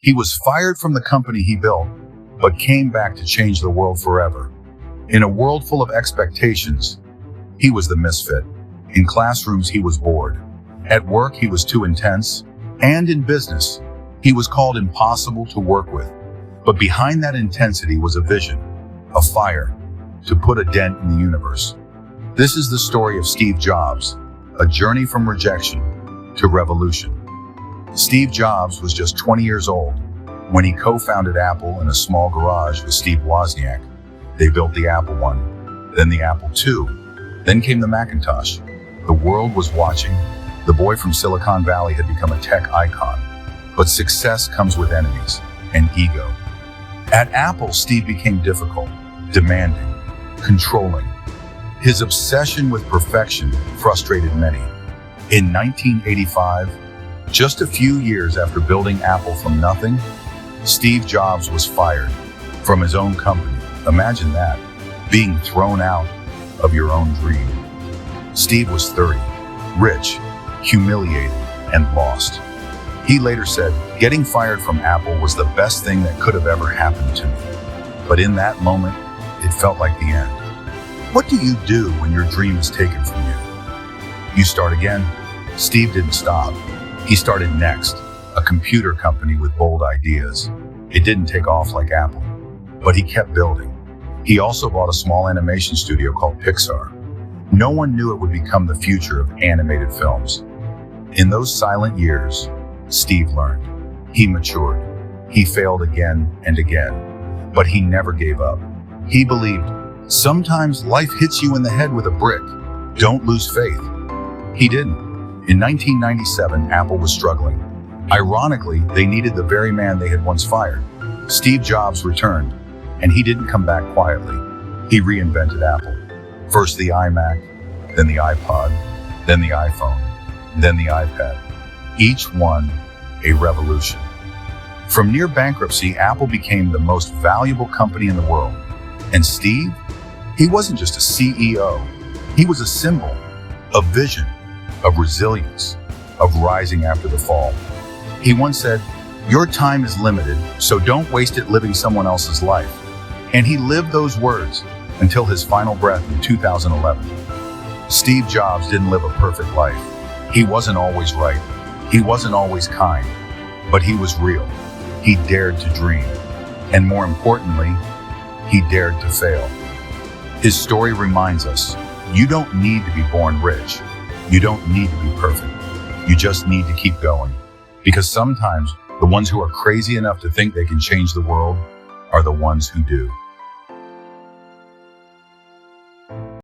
He was fired from the company he built, but came back to change the world forever. In a world full of expectations, he was the misfit. In classrooms, he was bored. At work, he was too intense. And in business, he was called impossible to work with. But behind that intensity was a vision, a fire, to put a dent in the universe. This is the story of Steve Jobs, a journey from rejection to revolution. Steve Jobs was just 20 years old when he co-founded Apple in a small garage with Steve Wozniak. They built the Apple I, then the Apple II, then came the Macintosh. The world was watching. The boy from Silicon Valley had become a tech icon. But success comes with enemies and ego. At Apple, Steve became difficult, demanding, controlling. His obsession with perfection frustrated many. In 1985, just a few years after building Apple from nothing, Steve Jobs was fired from his own company. Imagine that, being thrown out of your own dream. Steve was 30, rich, humiliated, and lost. He later said, "Getting fired from Apple was the best thing that could have ever happened to me." But in that moment, it felt like the end. What do you do when your dream is taken from you? You start again. Steve didn't stop. He started Next, a computer company with bold ideas. It didn't take off like Apple, but he kept building. He also bought a small animation studio called Pixar. No one knew it would become the future of animated films. In those silent years, Steve learned. He matured. He failed again and again, but he never gave up. He believed, sometimes life hits you in the head with a brick. Don't lose faith. He didn't. In 1997, Apple was struggling. Ironically, they needed the very man they had once fired. Steve Jobs returned, and he didn't come back quietly. He reinvented Apple. First the iMac, then the iPod, then the iPhone, then the iPad. Each one a revolution. From near bankruptcy, Apple became the most valuable company in the world. And Steve, he wasn't just a CEO. He was a symbol, a vision, of resilience, of rising after the fall. He once said, "Your time is limited, so don't waste it living someone else's life." And he lived those words until his final breath in 2011. Steve Jobs didn't live a perfect life. He wasn't always right. He wasn't always kind, but he was real. He dared to dream. And more importantly, he dared to fail. His story reminds us, you don't need to be born rich. You don't need to be perfect. You just need to keep going. Because sometimes the ones who are crazy enough to think they can change the world are the ones who do.